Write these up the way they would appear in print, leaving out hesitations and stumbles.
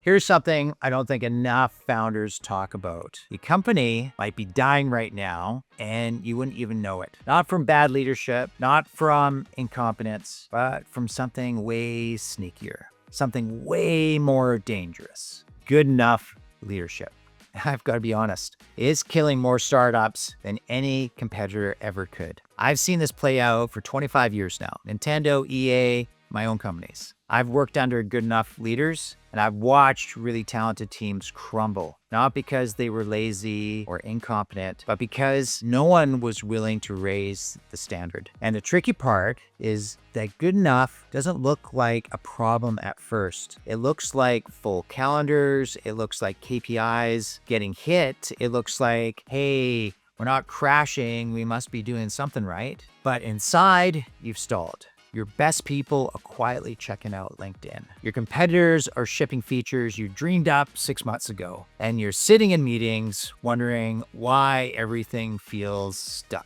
Here's something I don't think enough founders talk about. The company might be dying right now and you wouldn't even know it. Not from bad leadership, not from incompetence, but from something way sneakier, something way more dangerous. Good enough leadership. I've got to be honest, it's killing more startups than any competitor ever could. I've seen this play out for 25 years now. Nintendo, EA, my own companies. I've worked under good enough leaders and I've watched really talented teams crumble, not because they were lazy or incompetent, but because no one was willing to raise the standard. And the tricky part is that good enough doesn't look like a problem at first. It looks like full calendars. It looks like KPIs getting hit. It looks like, hey, we're not crashing. We must be doing something right. But inside, you've stalled. Your best people are quietly checking out LinkedIn. Your competitors are shipping features you dreamed up 6 months ago. And you're sitting in meetings wondering why everything feels stuck.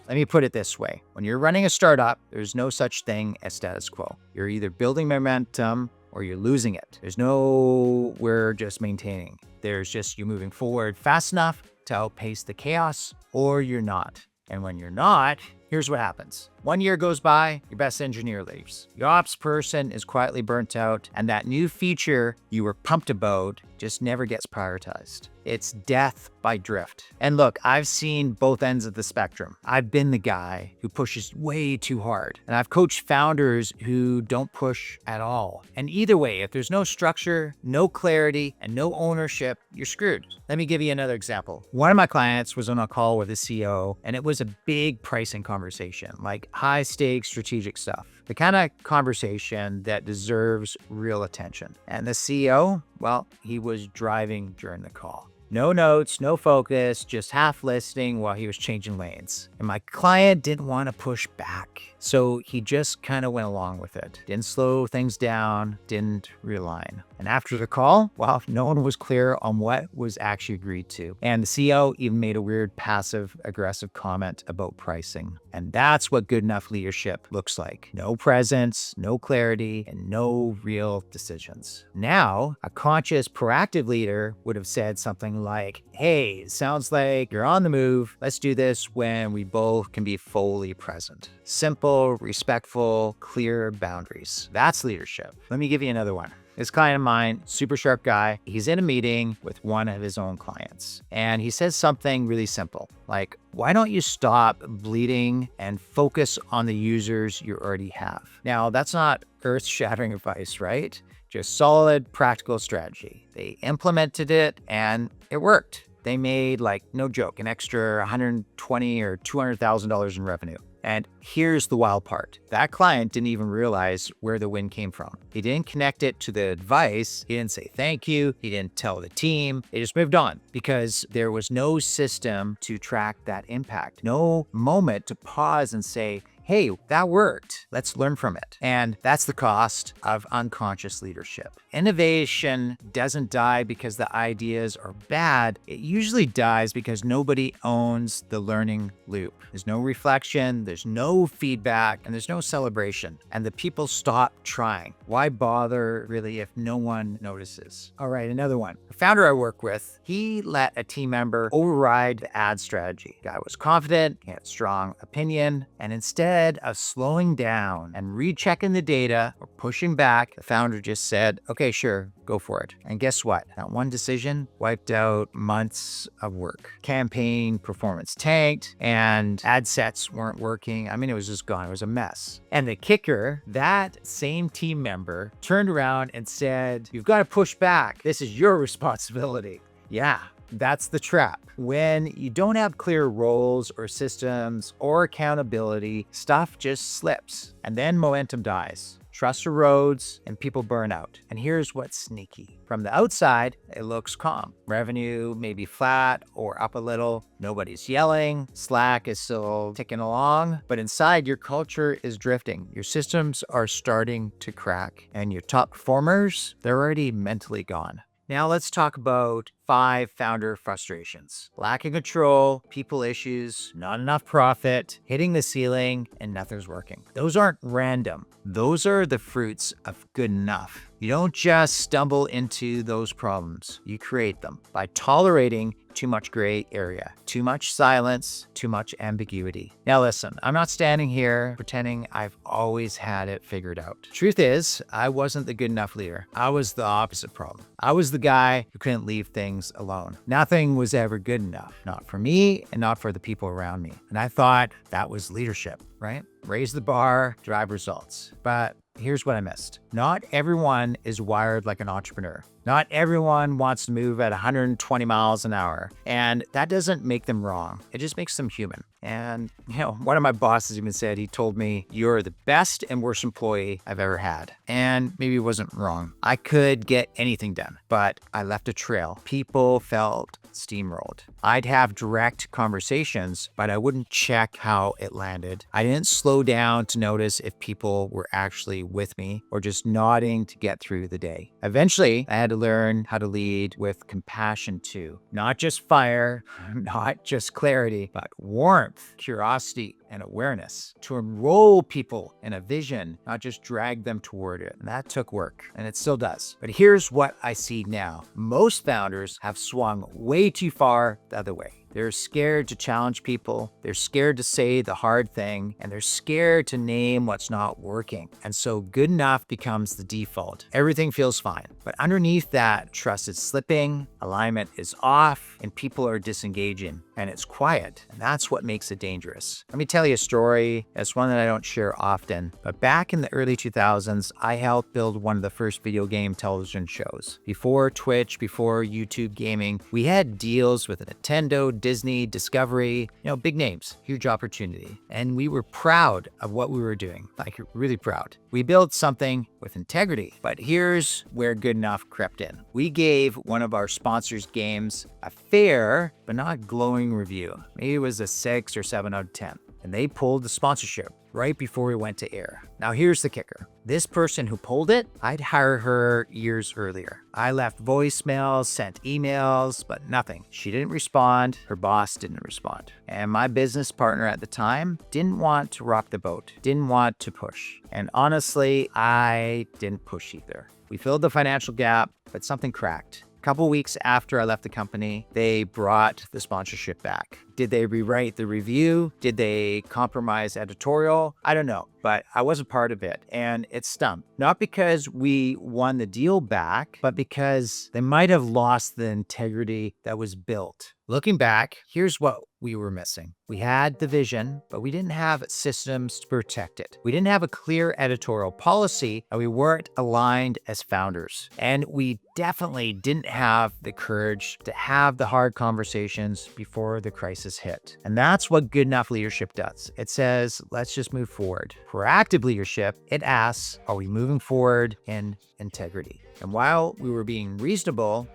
Let me put it this way. When you're running a startup, there's no such thing as status quo. You're either building momentum or you're losing it. There's no, we're just maintaining. There's just you're moving forward fast enough to outpace the chaos, or you're not. And when you're not, here's what happens. 1 year goes by, your best engineer leaves. Your ops person is quietly burnt out, and that new feature you were pumped about just never gets prioritized. It's death by drift. And look, I've seen both ends of the spectrum. I've been the guy who pushes way too hard, and I've coached founders who don't push at all. And either way, if there's no structure, no clarity, and no ownership, you're screwed. Let me give you another example. One of my clients was on a call with a CEO, and it was a big pricing conversation, like high stakes strategic stuff. The kind of conversation that deserves real attention. And the CEO, well, he was driving during the call. No notes, no focus, just half listening while he was changing lanes. And my client didn't want to push back. So he just kind of went along with it. Didn't slow things down, didn't realign. And after the call, well, no one was clear on what was actually agreed to. And the CEO even made a weird passive-aggressive comment about pricing. And that's what good enough leadership looks like. No presence, no clarity, and no real decisions. Now, a conscious, proactive leader would have said something like, hey, sounds like you're on the move. Let's do this when we both can be fully present. Simple, respectful, clear boundaries. That's leadership. Let me give you another one. This client of mine, super sharp guy, he's in a meeting with one of his own clients. And he says something really simple, like, why don't you stop bleeding and focus on the users you already have? Now, that's not earth-shattering advice, right? Just solid, practical strategy. They implemented it and it worked. They made, like, no joke, an extra $120,000 or $200,000 in revenue. And here's the wild part. That client didn't even realize where the win came from. He didn't connect it to the advice. He didn't say thank you. He didn't tell the team. They just moved on because there was no system to track that impact. No moment to pause and say, hey, that worked. Let's learn from it. And that's the cost of unconscious leadership. Innovation doesn't die because the ideas are bad. It usually dies because nobody owns the learning loop. There's no reflection, there's no feedback, and there's no celebration. And the people stop trying. Why bother really if no one notices? All right, another one. The founder I work with, he let a team member override the ad strategy. The guy was confident, he had a strong opinion, and instead of slowing down and rechecking the data or pushing back, the founder just said, okay, sure, go for it. And guess what? That one decision wiped out months of work. Campaign performance tanked and ad sets weren't working. I mean, it was just gone. It was a mess. And the kicker, that same team member turned around and said, you've got to push back. This is your responsibility. Yeah. That's the trap. When you don't have clear roles or systems or accountability, stuff just slips and then momentum dies. Trust erodes and people burn out. And here's what's sneaky. From the outside, it looks calm. Revenue may be flat or up a little. Nobody's yelling. Slack is still ticking along. But inside, your culture is drifting. Your systems are starting to crack. And your top performers, they're already mentally gone. Now let's talk about 5 founder frustrations. Lacking control, people issues, not enough profit, hitting the ceiling, and nothing's working. Those aren't random. Those are the fruits of good enough. You don't just stumble into those problems. You create them by tolerating too much gray area, too much silence, too much ambiguity. Now listen, I'm not standing here pretending I've always had it figured out. Truth is, I wasn't the good enough leader. I was the opposite problem. I was the guy who couldn't leave things alone. Nothing was ever good enough, not for me and not for the people around me. And I thought that was leadership, right? Raise the bar, drive results. But here's what I missed. Not everyone is wired like an entrepreneur. Not everyone wants to move at 120 miles an hour. And that doesn't make them wrong. It just makes them human. And, one of my bosses even said, he told me, "You're the best and worst employee I've ever had." And maybe he wasn't wrong. I could get anything done, but I left a trail. People felt steamrolled. I'd have direct conversations, but I wouldn't check how it landed. I didn't slow down to notice if people were actually with me or just nodding to get through the day. Eventually, I had to learn how to lead with compassion too. Not just fire, not just clarity, but warmth, curiosity, and awareness. To enroll people in a vision, not just drag them toward it. And that took work, and it still does. But here's what I see now. Most founders have swung way too far the other way. They're scared to challenge people. They're scared to say the hard thing, and they're scared to name what's not working. And so good enough becomes the default. Everything feels fine. But underneath that, trust is slipping, alignment is off, and people are disengaging. And it's quiet. And that's what makes it dangerous. Let me tell you a story. It's one that I don't share often. But back in the early 2000s, I helped build one of the first video game television shows. Before Twitch, before YouTube gaming, we had deals with Nintendo, Disney, Discovery, big names, huge opportunity. And we were proud of what we were doing, like really proud. We built something with integrity, but here's where good enough crept in. We gave one of our sponsors' games a fair, but not glowing review. Maybe it was a 6 or 7 out of 10. And they pulled the sponsorship right before we went to air. Now here's the kicker. This person who pulled it, I'd hire her years earlier. I left voicemails, sent emails, but nothing. She didn't respond. Her boss didn't respond. And my business partner at the time didn't want to rock the boat, didn't want to push. And honestly, I didn't push either. We filled the financial gap, but something cracked. A couple weeks after I left the company, they brought the sponsorship back. Did they rewrite the review? Did they compromise editorial? I don't know, but I wasn't part of it, and it stung. Not because we won the deal back, but because they might have lost the integrity that was built. Looking back, here's what we were missing. We had the vision, but we didn't have systems to protect it. We didn't have a clear editorial policy, and we weren't aligned as founders. And we definitely didn't have the courage to have the hard conversations before the crisis hit. And that's what good enough leadership does. It says, let's just move forward. Proactive leadership, it asks, are we moving forward in integrity? And while we were being reasonable,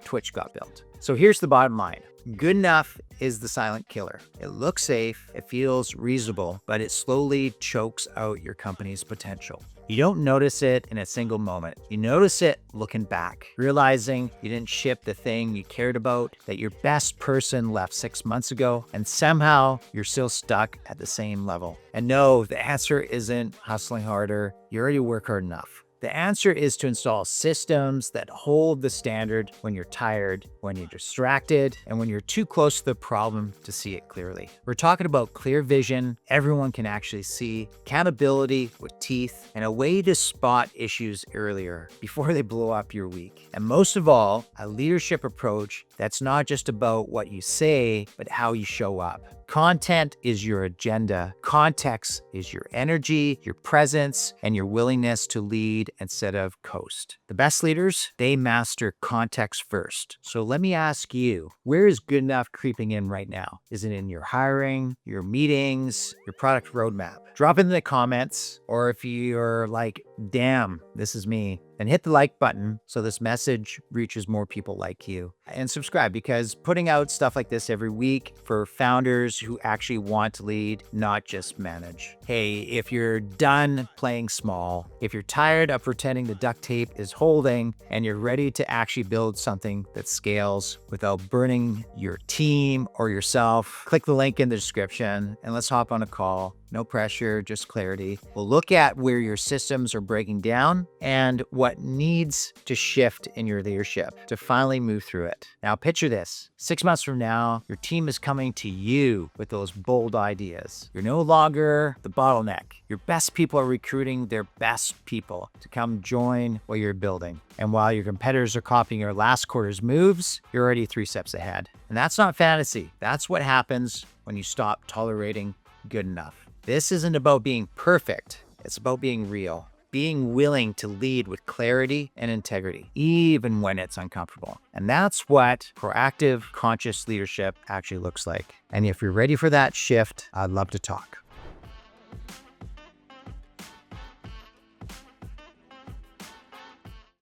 Twitch got built. So here's the bottom line. Good enough is the silent killer. It looks safe, it feels reasonable, but it slowly chokes out your company's potential. You don't notice it in a single moment. You notice it looking back, realizing you didn't ship the thing you cared about, that your best person left 6 months ago, and somehow you're still stuck at the same level. And no, the answer isn't hustling harder. You already work hard enough. The answer is to install systems that hold the standard when you're tired, when you're distracted, and when you're too close to the problem to see it clearly. We're talking about clear vision everyone can actually see, accountability with teeth, and a way to spot issues earlier before they blow up your week. And most of all, a leadership approach that's not just about what you say, but how you show up. Content is your agenda. Context is your energy, your presence, and your willingness to lead instead of coast. The best leaders, they master context first. So let me ask you, where is good enough creeping in right now? Is it in your hiring, your meetings, your product roadmap? Drop it in the comments, or if you're like damn, this is me. And hit the like button so this message reaches more people like you. And subscribe, because putting out stuff like this every week for founders who actually want to lead, not just manage. Hey, if you're done playing small, if you're tired of pretending the duct tape is holding, and you're ready to actually build something that scales without burning your team or yourself, click the link in the description and let's hop on a call. No pressure, just clarity. We'll look at where your systems are breaking down and what needs to shift in your leadership to finally move through it. Now picture this. 6 months from now, your team is coming to you with those bold ideas. You're no longer the bottleneck. Your best people are recruiting their best people to come join what you're building. And while your competitors are copying your last quarter's moves, you're already 3 steps ahead. And that's not fantasy. That's what happens when you stop tolerating good enough. This isn't about being perfect. It's about being real, being willing to lead with clarity and integrity, even when it's uncomfortable. And that's what proactive, conscious leadership actually looks like. And if you're ready for that shift, I'd love to talk.